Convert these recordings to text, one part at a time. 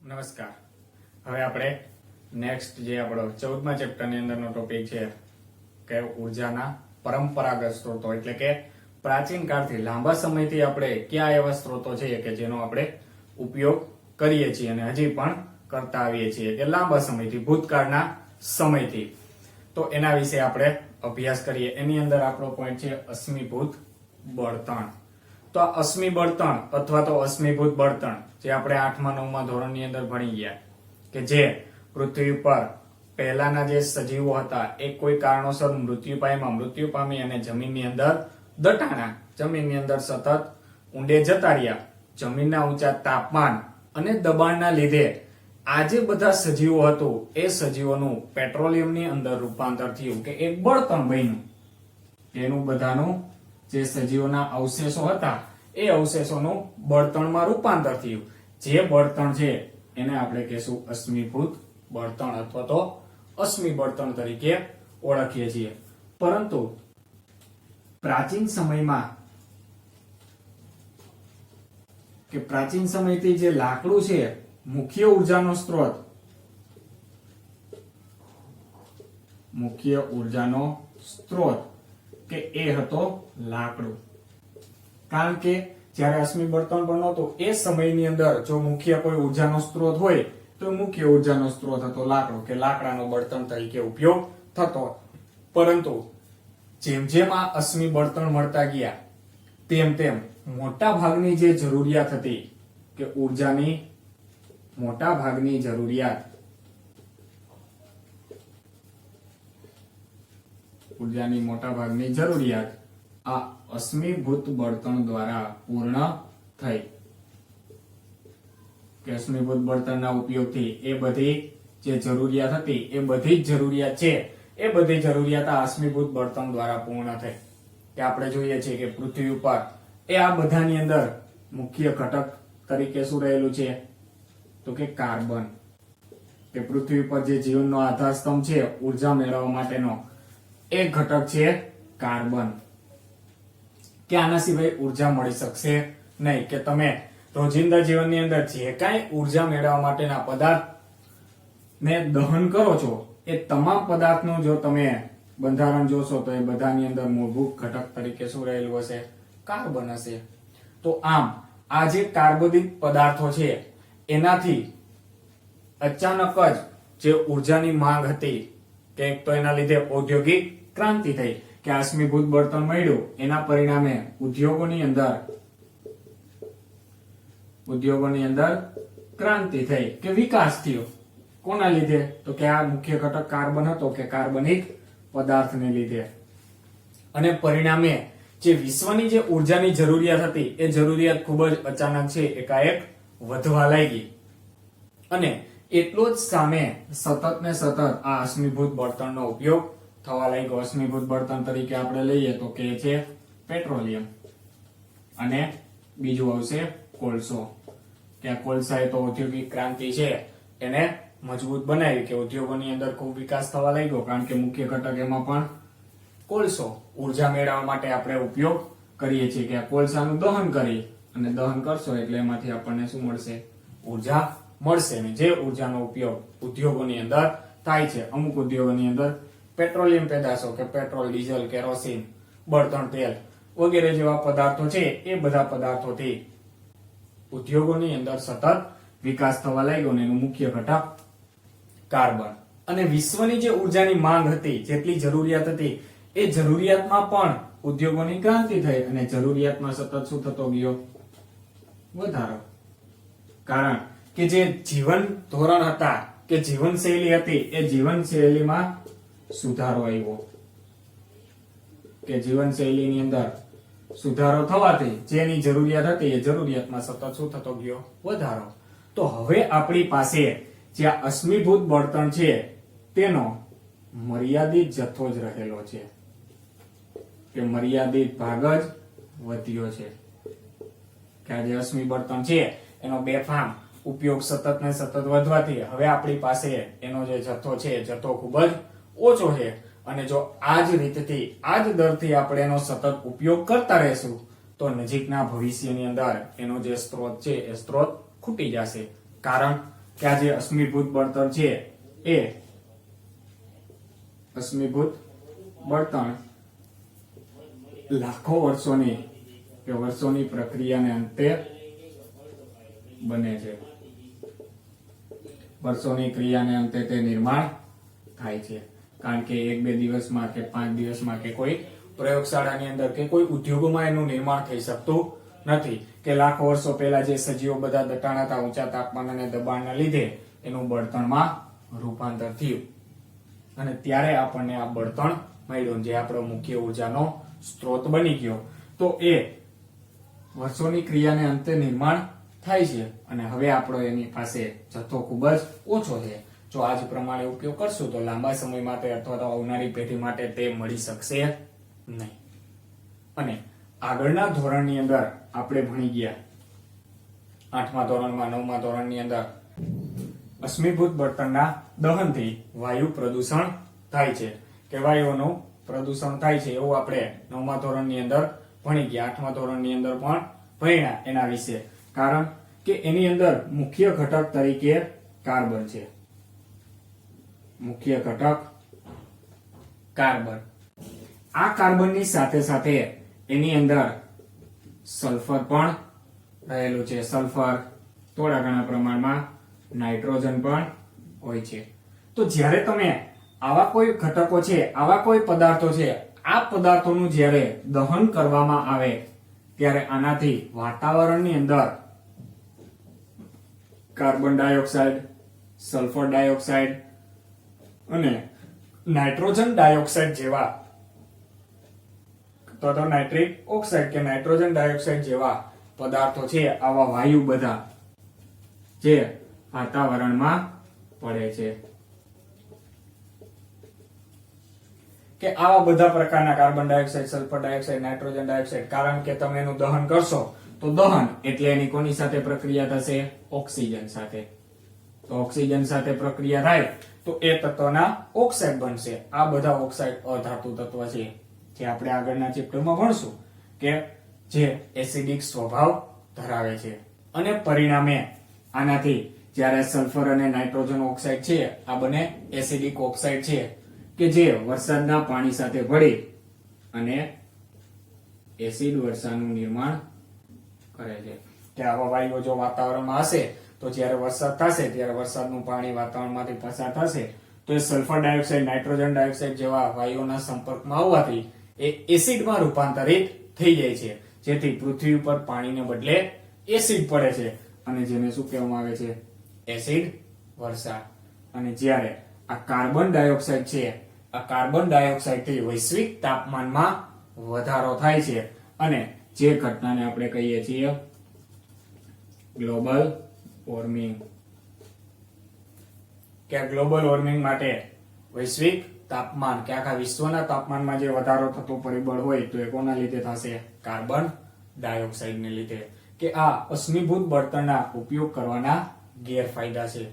નમસ્કાર. હવે આપણે નેક્સ્ટ જે આપણો 14મા ચેપ્ટરની અંદરનો ટોપિક છે કે ઉર્જાના પરંપરાગત સ્ત્રોતો, એટલે કે પ્રાચીન કાળથી લાંબા સમયથી આપણે કયા એવા સ્ત્રોતો છે કે જેનો આપણે ઉપયોગ કરીએ છીએ અને હજી પણ કરતા આવીએ છીએ કે લાંબા સમયથી, ભૂતકાળના સમયથી. તો એના વિશે આપણે અભ્યાસ કરીએ. એની અંદર આપણો પોઈન્ટ છે અશ્મિભૂત બળતણ. તો આ અશ્મિ બળતણ અથવા તો અશ્મિભૂત બળતણ જે આપણે 8મા 9મા ધોરણની અંદર ભણી ગયા કે જે પૃથ્વી પર પહેલાના જે સજીવો હતા એ કોઈ કારણોસર મૃત્યુ પામી અને જમીનની અંદર દટાણા, જમીનની અંદર સતત ઊંડે જતા રહ્યા. જમીનના ઊંચા તાપમાન અને દબાણના લીધે આ જે બધા સજીવો હતું એ સજીવોનું પેટ્રોલિયમની અંદર રૂપાંતર થયું કે એક બળતણ બન્યું. એનું બધાનું જે સજીવોના અવશેષો હતા એ અવશેષોનું બળતણમાં રૂપાંતર થયું. જે બળતણ છે એને આપણે કહેશું અશ્મિભૂત બળતણ અથવા તો અશ્મિ બળતણ તરીકે ઓળખીએ છીએ. પરંતુ પ્રાચીન સમયથી જે લાકડું છે, મુખ્ય ઉર્જાનો સ્ત્રોત કે એ હતો લાકડું. કારણ કે જ્યારે અશ્મિ બળતણ પણ નહોતું એ સમયની અંદર જો મુખ્ય કોઈ ઉર્જાનો સ્ત્રોત હોય તો મુખ્ય ઉર્જાનો સ્ત્રોત હતો લાકડું, કે લાકડાનો બળતણ તરીકે ઉપયોગ થતો. પરંતુ જેમ જેમ આ અશ્મિ બળતણ મળતા ગયા તેમ તેમ મોટા ભાગની જે જરૂરિયાત હતી કે ઉર્જાની મોટા ભાગની જરૂરિયાત આ અશ્મિભૂત બળતણ દ્વારા પૂર્ણ થઈ. કે અશ્મિભૂત બળતણના ઉપયોગથી એ બધી જે જરૂરિયાત હતી એ બધી જ જરૂરિયાત છે એ બધી જરૂરિયાત આ અશ્મિભૂત બળતણ દ્વારા પૂર્ણ થઈ. કે આપણે જોઈએ છીએ કે પૃથ્વી ઉપર એ આ બધાની અંદર મુખ્ય ઘટક તરીકે શું રહેલું છે તો કે કાર્બન. કે પૃથ્વી પર જે જીવનનો આધાર સ્તંભ છે ઉર્જા મેળવવા માટેનો એ ઘટક છે કાર્બન. કે આના સિવાય ઉર્જા મળી શકશે નહીં. કે તમે રોજિંદા જીવનની અંદર જે કાંઈ ઉર્જા મેળવવા માટેના પદાર્થ ને દહન કરો છો એ તમામ પદાર્થનું જો તમે બંધારણ જોશો તો એ બધાની અંદર મૂળભૂત ઘટક તરીકે શું રહેલું હશે? કાર્બન હશે. તો આમ આ જે કાર્બનિક પદાર્થો છે એનાથી અચાનક જ જે ઉર્જાની માંગ હતી કે તો એના લીધે ઔદ્યોગિક ક્રાંતિ થઈ. કે અશ્મિભૂત બળતણ મળ્યું એના પરિણામે ઉદ્યોગોની અંદર ક્રાંતિ થઈ કે વિકાસ થયો. કોના લીધે? તો કે આ મુખ્ય ઘટક કાર્બન હતો કે કાર્બનિક પદાર્થને લીધે. અને પરિણામે જે વિશ્વની જે ઉર્જાની જરૂરિયાત હતી એ જરૂરિયાત ખૂબ જ અચાનક છે એકાએક વધવા લાગી. અને એટલો જ સામે સતત ને સતત આ અશ્મિભૂત બળતણનો ઉપયોગ થવા લાગ્યો. અશ્મિભૂત બળતણ તરીકે આપણે લઈએ તો કે છે પેટ્રોલિયમ અને બીજું આવશે કોલસો. કે આ કોલસા એ તો ઔદ્યોગિક ક્રાંતિ છે એને મજબૂત બનાવી કે ઉદ્યોગોની અંદર ખૂબ વિકાસ થવા લાગ્યો. કારણ કે મુખ્ય ઘટક એમાં પણ કોલસો ઉર્જા મેળવવા માટે આપણે ઉપયોગ કરીએ છીએ. કે આ કોલસાનું દહન કરી અને દહન કરશો એટલે એમાંથી આપણને શું મળશે? ઉર્જા મળશે. અને જે ઉર્જાનો ઉપયોગ ઉદ્યોગોની અંદર થાય છે, અમુક ઉદ્યોગોની અંદર પેટ્રોલિયમ પેદાશો કે પેટ્રોલ, ડીઝલ, કેરોસીન, બળતણ તેલ વગેરે જેવા પદાર્થો છે એ બધા પદાર્થોથી ઉદ્યોગોની અંદર સતત વિકાસ થવા લાગ્યો અને એનું મુખ્ય ઘટક કાર્બન. અને વિશ્વની જે ઉર્જાની માંગ હતી, જેટલી જરૂરિયાત હતી એ જરૂરિયાતમાં પણ ઉદ્યોગોની ક્રાંતિ થઈ અને જરૂરિયાતમાં સતત શું થતો ગયો? વધારો. કારણ કે જે જીવન ધોરણ હતા કે જીવનશૈલી હતી એ જીવનશૈલીમાં સુધારો આવ્યો. કે જીવનશૈલીની અંદર સુધારો થવાથી જેની જરૂરિયાત હતી એ જરૂરિયાતમાં સતત શું થતો ગયો? વધારો. તો હવે આપણી પાસે જે અશ્મિભૂત બળતણ છે તેનો મર્યાદિત જથ્થો જ રહેલો છે કે મર્યાદિત ભાગ જ વધ્યો છે. કે આ જે અશ્મિ બળતણ છે એનો બેફામ ઉપયોગ સતત ને સતત વધવાથી હવે આપણી પાસે એનો જે જથ્થો છે જથ્થો ખૂબ જ ઓછો છે. અને જો આ જ રીતથી, આ જ દરથી આપણે એનો સતત ઉપયોગ કરતા રહેશું તો નજીકના ભવિષ્યની અંદર એનો જે સ્ત્રોત છે એ સ્ત્રોત ખૂટી જશે. કારણ કે આ જે અશ્મિભૂત બળતણ છે એ અશ્મિભૂત બળતણ લાખો વર્ષોની પ્રક્રિયાને અંતે બને છે. વર્ષોની ક્રિયાને અંતે તે નિર્માણ થાય છે. કારણ કે 1-2 દિવસમાં કે 5 દિવસમાં કે કોઈ પ્રયોગશાળાની અંદર કે કોઈ ઉદ્યોગોમાં એનું નિર્માણ થઈ શકતું નથી. કે લાખો વર્ષો પહેલા જે સજીવો બધા દટાણા હતા ઊંચા તાપમાન અને દબાણના લીધે એનું બળતણમાં રૂપાંતર થયું અને ત્યારે આપણને આ બળતણ મળ્યું જે આપણો મુખ્ય ઉર્જાનો સ્ત્રોત બની ગયો. તો એ વર્ષોની ક્રિયાને અંતે નિર્માણ થાય છે અને હવે આપણો એની પાસે જથ્થો ખૂબ જ ઓછો છે. જો આ જ પ્રમાણે ઉપયોગ કરશું તો લાંબા સમય માટે અથવા તો આવનારી પેઢી માટે તે મળી શકશે નહીં. અને આગળના ધોરણની અંદર આપણે ભણી ગયા 8મા ધોરણમાં 9મા ધોરણની અંદર અશ્મિભૂત બળતણના દહનથી વાયુ પ્રદૂષણ થાય છે કે વાયુઓનું પ્રદૂષણ થાય છે એવું આપણે 9મા ધોરણની અંદર ભણી ગયા. 8મા ધોરણની અંદર પણ ભણ્યા એના વિશે. કારણ કે એની અંદર મુખ્ય ઘટક તરીકે કાર્બન છે. મુખ્ય ઘટક કાર્બન. આ કાર્બનની સાથે સાથે એની અંદર સલ્ફર પણ રહેલું છે. સલ્ફર થોડા ઘણા પ્રમાણમાં નાઇટ્રોજન પણ હોય છે. તો જ્યારે તમે આવા કોઈ ઘટકો છે, આવા કોઈ પદાર્થો છે, આ પદાર્થોનું જ્યારે દહન કરવામાં આવે ત્યારે આનાથી વાતાવરણની અંદર કાર્બન ડાયોક્સાઇડ, સલ્ફર ડાયોક્સાઇડ અને નાઇટ્રોજન ડાયોક્સાઇડ જેવા તો નાઇટ્રિક ઓક્સાઇડ કે નાઇટ્રોજન ડાયોક્સાઇડ જેવા પદાર્થો છે, આવા વાયુ બધા જે વાતાવરણમાં પડે છે કે આવા બધા પ્રકારના carbon dioxide, sulphur dioxide, nitrogen dioxide, કારણ કે તમે એનું દહન કરશો તો દહન એટલે એની કોની સાથે પ્રક્રિયા થશે? ઓક્સિજન સાથે. તો ઓક્સિજન સાથે પ્રક્રિયા થાય તો એ તત્વના ઓક્સાઇડ બનશે. આ બધા ઓક્સાઇડ અધાતુ તત્વ છે જે આપણે આગળના ચેપ્ટરમાં ભણશું કે જે એસિડિક સ્વભાવ ધરાવે છે. અને પરિણામે આનાથી જ્યારે સલ્ફર અને નાઇટ્રોજન ઓક્સાઇડ છે આ બંને એસિડિક ઓક્સાઇડ છે કે જે વરસાદના પાણી સાથે ભળી અને એસિડ વર્ષાનું નિર્માણ કરે છે. કે આવા વાયુઓ જો વાતાવરણમાં હશે તો જ્યારે વરસાદ થશે ત્યારે વરસાદનું પાણી વાતાવરણમાંથી પસાર થશે તો એ સલ્ફર ડાયોક્સાઇડ, નાઇટ્રોજન ડાયોક્સાઇડ જેવા વાયુઓના સંપર્કમાં આવવાથી એ એસિડમાં રૂપાંતરિત થઈ જાય છે, જેથી પૃથ્વી ઉપર પાણીને બદલે એસિડ પડે છે અને જેને શું કહેવામાં આવે છે? એસિડ વર્ષા. અને જ્યારે આ કાર્બન ડાયોક્સાઇડ છે, આ કાર્બન ડાયોક્સાઇડ થી વૈશ્વિક તાપમાનમાં વધારો થાય છે અને જે ઘટનાને આપણે કહીએ છીએ ગ્લોબલ વોર્મિંગ. કે ગ્લોબલ વોર્મિંગ માટે વૈશ્વિક તાપમાન કે આખા વિશ્વના તાપમાનમાં જે વધારો થતો પરિબળ હોય તો એ કોના લીધે થશે? કાર્બન ડાયોક્સાઇડને લીધે. કે આ અશ્મિભૂત બળતણના ઉપયોગ કરવાના ગેરફાયદા છે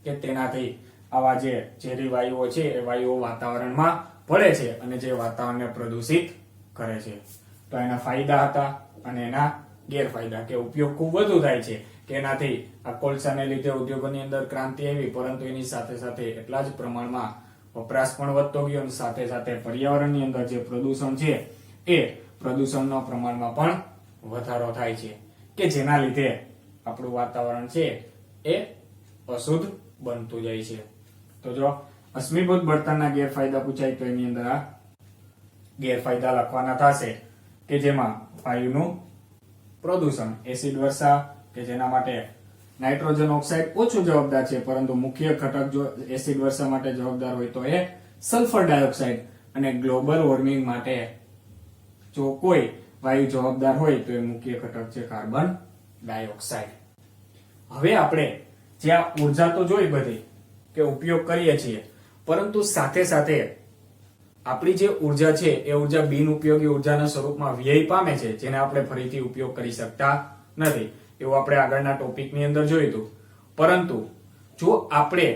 કે તેનાથી આવા જે ઝેરી વાયુઓ છે એ વાયુઓ વાતાવરણમાં ભળે છે અને જે વાતાવરણને પ્રદૂષિત કરે છે. તો એના ફાયદા હતા અને એના ગેરફાયદા કે ઉપયોગ ખૂબ વધુ થાય છે કે એનાથી આ કોલસાને લીધે ઉદ્યોગોની અંદર ક્રાંતિ આવી, પરંતુ એની સાથે સાથે એટલા જ પ્રમાણમાં વપરાશ પણ વધતો ગયો અને સાથે સાથે પર્યાવરણની અંદર જે પ્રદૂષણ છે એ પ્રદૂષણના પ્રમાણમાં પણ વધારો થાય છે કે જેના લીધે આપણું વાતાવરણ છે એ અશુદ્ધ બનતું જાય છે. તો જો અશ્મિભૂત બળતણના ગેરફાયદા પૂછાય તો એની અંદર આ ગેરફાયદા લખવાના થશે કે જેમાં વાયુનું પ્રદૂષણ, એસિડ વર્ષા કે જેના માટે નાઇટ્રોજન ઓક્સાઇડ ઓછું જવાબદાર છે, પરંતુ મુખ્ય ઘટક જો એસિડ વર્ષા માટે જવાબદાર હોય તો એ સલ્ફર ડાયોક્સાઇડ. અને ગ્લોબલ વોર્મિંગ માટે જો કોઈ વાયુ જવાબદાર હોય તો એ મુખ્ય ઘટક છે કાર્બન ડાયોક્સાઇડ. હવે આપણે જે આ ઉર્જા તો જોઈ બધી કે ઉપયોગ કરીએ છીએ, પરંતુ સાથે સાથે આપણી જે ઉર્જા છે એ ઉર્જા બિનઉપયોગી ઉર્જાના સ્વરૂપમાં વ્યય પામે છે, જેને આપણે ફરીથી ઉપયોગ કરી શકતા નથી. એવું આપણે આગળના ટોપિકની અંદર જોયું હતું. પરંતુ જો આપણે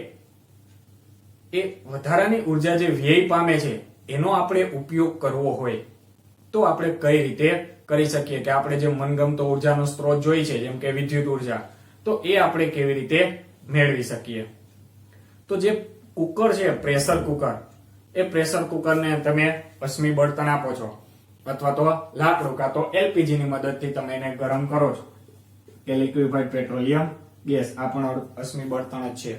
એ વધારાની ઉર્જા જે વ્યય પામે છે એનો આપણે ઉપયોગ કરવો હોય તો આપણે કઈ રીતે કરી શકીએ? કે આપણે જે મનગમતો ઉર્જાનો સ્ત્રોત જોઈ છે જેમ કે વિદ્યુત ઉર્જા, તો એ આપણે કેવી રીતે મેળવી શકીએ. તો જે કુકર છે, પ્રેશર કુકર, એ પ્રેશર કુકરને તમે અશ્મિ બળતણ આપો છો અથવા તો લાકડું કાં તો એલપીજી ની મદદથી તમે એને ગરમ કરો છો કે લિક્વિફાઈડ પેટ્રોલિયમ ગેસ, આ પણ અશ્મિ બળતણ જ છે.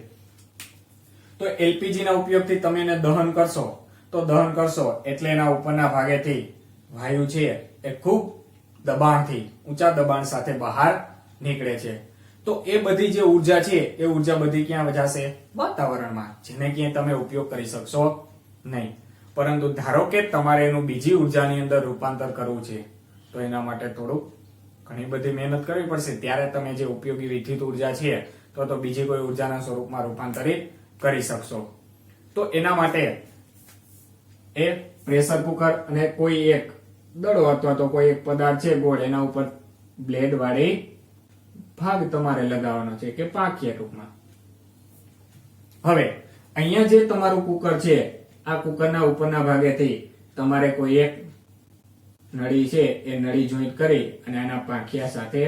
તો એલપીજી ના ઉપયોગથી તમે એને દહન કરશો તો દહન કરશો એટલે એના ઉપરના ભાગેથી વાયુ છે એ ખૂબ દબાણથી, ઊંચા દબાણ સાથે બહાર નીકળે છે. તો એ બધી જે ઉર્જા છે એ ઉર્જા બધી ક્યાં જશે? વાતાવરણમાં, જેને ક્યાંય તમે ઉપયોગ કરી શકશો નહીં. પરંતુ ધારો કે તમારે એનું બીજી ઉર્જાની અંદર રૂપાંતર કરવું છે તો એના માટે થોડુંક ઘણી બધી મહેનત કરવી પડશે. ત્યારે તમે જે ઉપયોગી વિદ્યુત ઉર્જા છે તો બીજી કોઈ ઉર્જાના સ્વરૂપમાં રૂપાંતરિત કરી શકશો. તો એના માટે એ પ્રેશર કુકર અને કોઈ એક દડો અથવા તો કોઈ એક પદાર્થ છે ગોળ, એના ઉપર બ્લેડ વાળી ભાગ તમારે લગાવવાનો છે કે પાંખીયા ટૂંકમાં. હવે અહીંયા જે તમારું કુકર છે, આ કુકરના ઉપરના ભાગેથી તમારે કોઈ એક નળી છે એ નળી જોઈન્ટ કરી અને આના પાંખિયા સાથે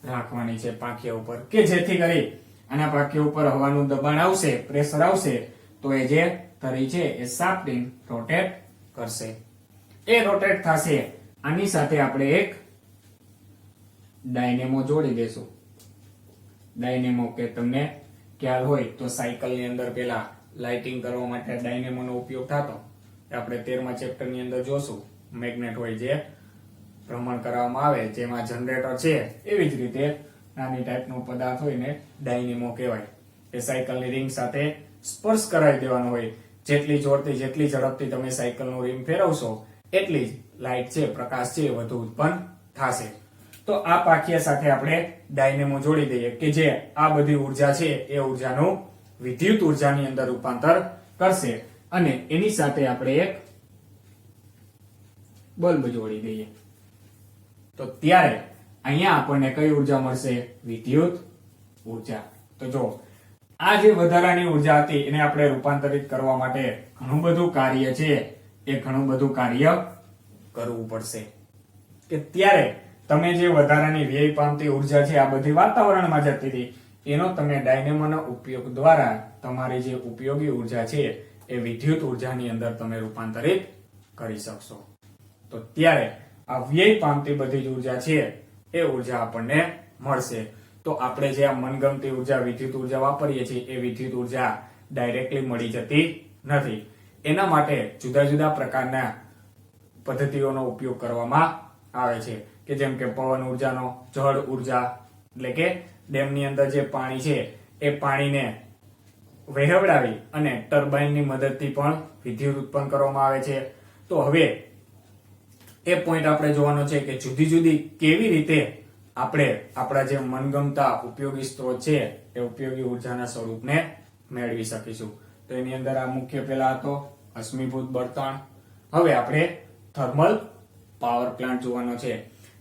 રાખવાની છે, પાંખિયા ઉપર, કે જેથી કરી આના પાંખિયા ઉપર હવાનું દબાણ આવશે, પ્રેશર આવશે તો એ જે તરી છે એ શાફ્ટિંગ રોટેટ કરશે. એ રોટેટ થશે. આની સાથે આપણે એક ડાયનેમો જોડી દેશું. ડાયનેમો કે તમને ખ્યાલ હોય તો સાયકલની અંદર પેલા લાઇટિંગ કરવા માટે ડાયનેમોનો ઉપયોગ થતો, આપણે 13મા ચેપ્ટરની અંદર જોશું. મેગ્નેટ હોય જે ભ્રમણ કરવામાં આવે, જેમાં જનરેટર છે, એવી જ રીતે નાની ટાઈપનો પદાર્થ હોય ને ડાયનેમો કહેવાય. એ સાયકલની રિંગ સાથે સ્પર્શ કરાવી દેવાનો હોય. જેટલી જોરથી, જેટલી ઝડપથી તમે સાયકલનું રિંગ ફેરવશો એટલી જ લાઇટ છે, પ્રકાશ છે, વધુ ઉત્પન્ન થશે. તો આ પાંખિયા સાથે આપણે ડાયનેમો જોડી દઈએ કે જે આ બધી ઉર્જા છે એ ઉર્જાનું વિદ્યુત ઉર્જાની અંદર રૂપાંતર કરશે. અને એની સાથે આપણે એક બલ્બ જોડી દઈએ તો ત્યારે અહીંયા આપણને કઈ ઉર્જા મળશે? વિદ્યુત ઉર્જા. તો જો આ જે વધારાની ઉર્જા હતી એને આપણે રૂપાંતરિત કરવા માટે ઘણું બધું કાર્ય છે એ ઘણું બધું કાર્ય કરવું પડશે. કે ત્યારે તમે જે વધારાની વ્યય પામતી ઉર્જા છે આ બધી વાતાવરણમાં જતી હતી, એનો તમે ડાયનેમોના ઉપયોગ દ્વારા તમારી જે ઉપયોગી ઉર્જા છે એ વિદ્યુત ઉર્જાની અંદર તમે રૂપાંતરિત કરી શકશો. તો ત્યારે આ વ્યય પામતી બધી જ ઉર્જા છે એ ઉર્જા આપણને મળશે. તો આપણે જે આ મનગમતી ઉર્જા, વિદ્યુત ઉર્જા વાપરીએ છીએ એ વિદ્યુત ઉર્જા ડાયરેક્ટલી મળી જતી નથી. એના માટે જુદા જુદા પ્રકારના પદ્ધતિઓનો ઉપયોગ કરવામાં આવે છે કે જેમ કે પવન ઉર્જાનો, જળ ઉર્જા એટલે કે ડેમની અંદર જે પાણી છે એ પાણીને વહેવડાવી અને ટર્બાઇનની મદદથી પણ વિદ્યુત ઉત્પન્ન કરવામાં આવે છે. તો હવે એ પોઈન્ટ આપણે જોવાનો છે કે જુદી જુદી કેવી રીતે આપણે આપણા જે મનગમતા ઉપયોગી સ્ત્રોત છે એ ઉપયોગી ઉર્જાના સ્વરૂપને મેળવી શકીશું. તો એની અંદર આ મુખ્ય પેલા હતો અશ્મિભૂત બળતણ. હવે આપણે થર્મલ પાવર પ્લાન્ટ જોવાનો છે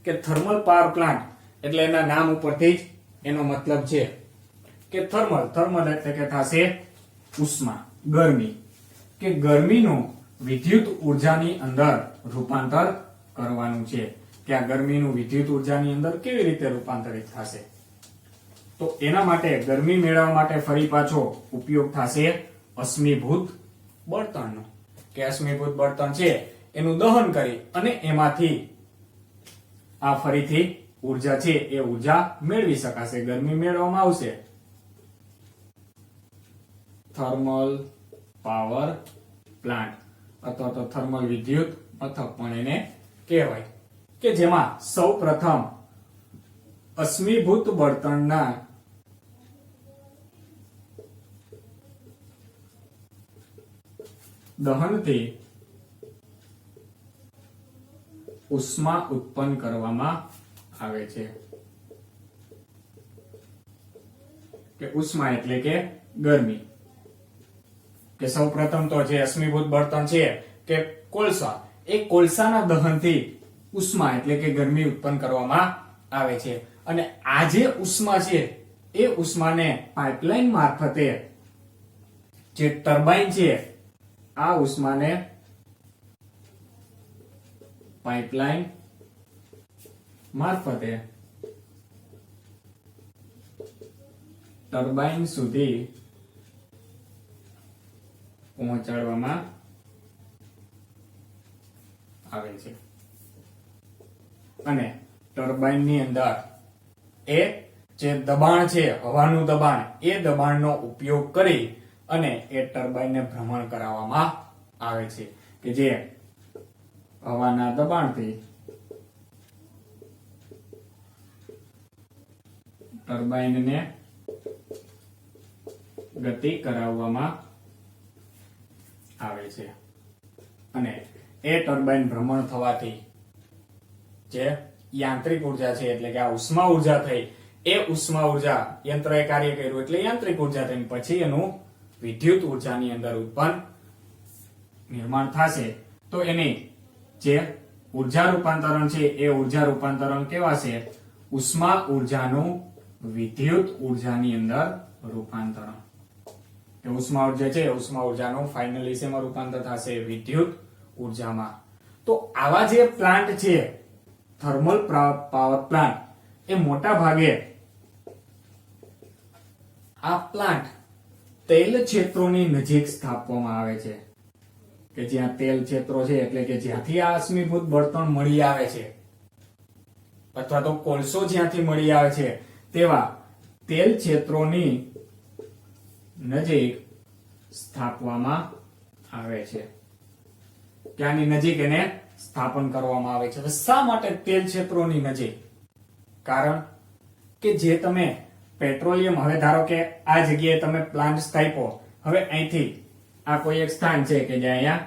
કે થર્મલ પાવર પ્લાન્ટ એટલે એના નામ ઉપરથી જ એનો મતલબ છે કે થર્મલ એટલે કે થશે ઉષ્મા, ગરમી, કે ગરમીનું વિદ્યુત ઉર્જાની અંદર રૂપાંતર કરવાનું છે. કે આ ગરમીનું વિદ્યુત ઉર્જાની અંદર કેવી રીતે રૂપાંતરિત થશે? તો એના માટે ગરમી મેળવવા માટે ફરી પાછો ઉપયોગ થશે અશ્મિભૂત બળતણનો. કે અશ્મિભૂત બળતણ છે એનું દહન કરી અને એમાંથી આ ફરીથી ઉર્જા છે એ ઉર્જા મેળવી શકાશે, ગરમી મેળવવામાં આવશે. થર્મલ પાવર પ્લાન્ટ અથવા તો થર્મલ વિદ્યુત મથક પણ એને કહેવાય. કે જેમાં સૌ પ્રથમ અશ્મિભૂત બળતણના દહનથી ઉષ્મા ઉત્પન્ન કરવામાં આવે છે. કે ઉષ્મા એટલે કે ગરમી. કે સૌ પ્રથમ તો જે અશ્મિભૂત બળતણ છે કે કોલસા, એ કોલસાના દહનથી ઉષ્મા એટલે કે ગરમી ઉત્પન્ન કરવામાં આવે છે. અને આ જે ઉષ્મા છે એ ઉષ્માને પાઇપલાઇન મારફતે જે ટર્બાઇન છે, આ ઉષ્માને પાઇપલાઇન મારફતે ટર્બાઇન સુધી પહોંચાડવામાં આવે છે અને ટર્બાઇન ની અંદર એ જે દબાણ છે હવાનું દબાણ એ દબાણનો ઉપયોગ કરી અને એ ટર્બાઇનને ભ્રમણ કરાવવામાં આવે છે કે જે હવાના દબાણથી ટર્બાઇનને ગતિ કરાવવામાં આવે છે અને એ ટર્બાઇન ભ્રમણ થવાથી જે યાંત્રિક ઉર્જા છે એટલે કે આ ઉષ્મા ઉર્જા થઈ એ ઉષ્મા ઉર્જા યંત્રએ કાર્ય કર્યું એટલે યાંત્રિક ઉર્જા થઈ પછી એનું વિદ્યુત ઉર્જાની અંદર ઉત્પન્ન નિર્માણ થશે તો એની જે ઉર્જા રૂપાંતરણ છે એ ઉર્જા રૂપાંતરણ કેવા છે ઉષ્મા ઉર્જાનું વિદ્યુત ઉર્જાની અંદર રૂપાંતરણ કે ઉષ્મા ઉર્જા છે ઉષ્મા ઉર્જાનું ફાઇનલી શેમાં રૂપાંતર થશે વિદ્યુત ઉર્જામાં તો આવા જે પ્લાન્ટ છે થર્મલ પાવર પ્લાન્ટ એ મોટા ભાગે આ પ્લાન્ટ તેલ ક્ષેત્રોની નજીક સ્થાપવામાં આવે છે કે જ્યાં તેલ ક્ષેત્રો છે એટલે કે જ્યાંથી આ અશ્મિભૂત બળતણ મળી આવે છે અથવા તો કોલસો જ્યાંથી મળી આવે છે તેવા તેલ ક્ષેત્રોની નજીક સ્થાપવામાં આવે છે ત્યાંની નજીક એને સ્થાપન કરવામાં આવે છે. શા માટે તેલ ક્ષેત્રોની નજીક? કારણ કે જે તમે પેટ્રોલિયમ હવે ધારો કે આ જગ્યાએ તમે પ્લાન્ટ સ્થાપ્યો હવે અહીંથી આ કોઈ એક સ્થાન છે કે જ્યાં અહીંયા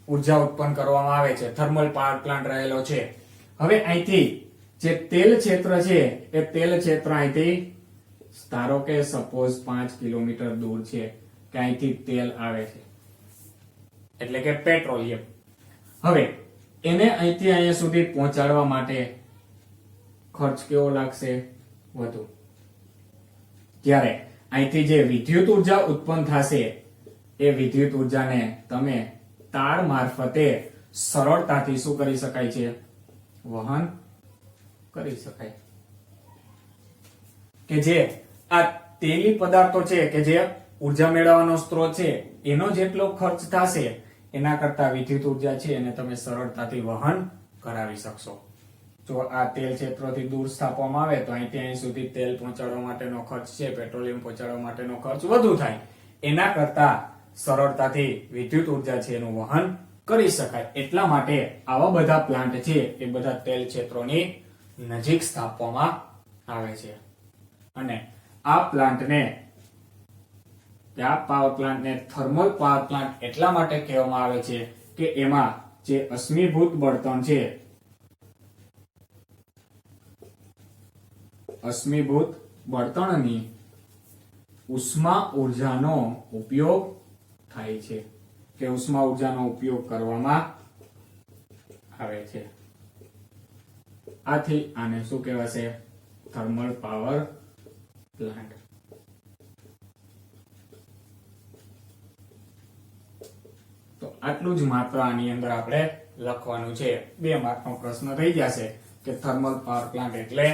ઉર્જા ઉત્પન્ન કરવામાં આવે છે થર્મલ પાવર પ્લાન્ટ રહેલો છે હવે અહીંથી જે તેલ ક્ષેત્ર છે એ તેલ ક્ષેત્ર અહીંથી ધારો કે સપોઝ 5 કિલોમીટર દૂર છે કે અહીંથી તેલ આવે છે એટલે કે પેટ્રોલિયમ હવે એને અહીંથી અહીંયા સુધી પહોંચાડવા માટે ખર્ચ કેવો લાગશે વધુ જ્યારે અહીંથી જે વિદ્યુત ઉર્જા ઉત્પન્ન થશે એ વિદ્યુત ઉર્જાને તમે તાર મારફતે સરળતાથી શું કરી શકાય છે વહન કરી શકાય કે જે આ તેલી પદાર્થો છે કે જે ઉર્જા મેળવવાનો સ્ત્રોત છે એનો જેટલો ખર્ચ થશે એના કરતા વિદ્યુત ઉર્જા છે એને તમે સરળતાથી વહન કરાવી શકશો. જો આ તેલ ક્ષેત્રોથી દૂર સ્થાપવામાં આવે તો અહીંથી અહીં સુધી તેલ પહોંચાડવા માટેનો ખર્ચ છે પેટ્રોલિયમ પહોંચાડવા માટેનો ખર્ચ વધુ થાય એના કરતા સરળતાથી વિદ્યુત ઉર્જા છે એનું વહન કરી શકાય એટલા માટે આવા બધા પ્લાન્ટ છે એ બધા તેલ ક્ષેત્રોની નજીક સ્થાપવામાં આવે છે અને આ પ્લાન્ટને આ પાવર પ્લાન્ટને થર્મલ પાવર પ્લાન્ટ એટલા માટે કહેવામાં આવે છે કે એમાં જે અશ્મિભૂત બળતણ છે અશ્મિભૂત બળતણની ઉષ્મા ઉર્જાનો ઉપયોગ થાય છે કે ઉષ્મા ઉર્જાનો ઉપયોગ કરવામાં આવે છે આથી આને શું કહેવાશે થર્મલ પાવર પ્લાન્ટ. તો આટલું જ માત્ર આની અંદર આપણે લખવાનું છે 2 માર્કનો પ્રશ્ન થઈ જશે કે થર્મલ પાવર પ્લાન્ટ એટલે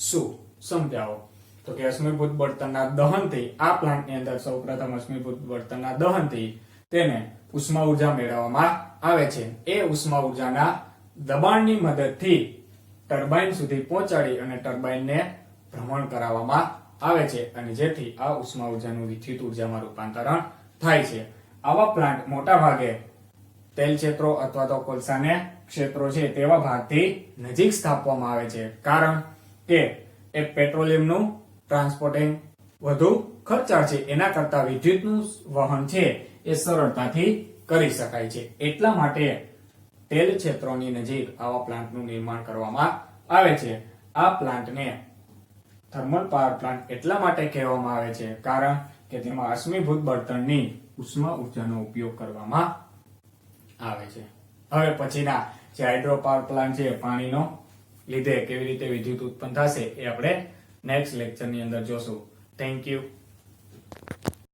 શું સમજાવો તો કે અશ્મિભૂત બળતણના દહનથી આ પ્લાન્ટની અંદર સૌપ્રથમ અશ્મિભૂત બળતણના દહનથી તેને ઉષ્મા ઉર્જા મેળવવામાં આવે છે એ ઉષ્મા ઉર્જાના દબાણની મદદથી ટર્બાઇન સુધી પહોંચાડી અને ટર્બાઇનને ભ્રમણ કરાવવામાં આવે છે અને જેથી આ ઉષ્મા ઉર્જાનું વિદ્યુત ઉર્જામાં રૂપાંતરણ થાય છે. આવા પ્લાન્ટ મોટા ભાગે તેલ ક્ષેત્રો અથવા તો કોલસાને ક્ષેત્રો છે તેવા ભાગથી નજીક સ્થાપવામાં આવે છે કારણ કે એ પેટ્રોલિયમનું ટ્રાન્સપોર્ટિંગ વધુ ખર્ચાળ છે એના કરતા વિદ્યુતનું વહન છે એ સરળતાથી કરી શકાય છે એટલા માટે તેલ ક્ષેત્રોની નજીક આવા પ્લાન્ટનું નિર્માણ કરવામાં આવે છે. આ પ્લાન્ટને થર્મલ પાવર પ્લાન્ટ એટલા માટે કહેવામાં આવે છે કારણ કે તેમાં અશ્મિભૂત બળતણની ઉષ્મા ઉર્જાનો ઉપયોગ કરવામાં આવે છે. હવે પછીના જે હાઇડ્રો પાવર પ્લાન્ટ છે પાણીનો લીધે કેવી રીતે વિદ્યુત ઉત્પન્ન થશે એ આપણે નેક્સ્ટ લેક્ચરની અંદર જોશું. Thank you.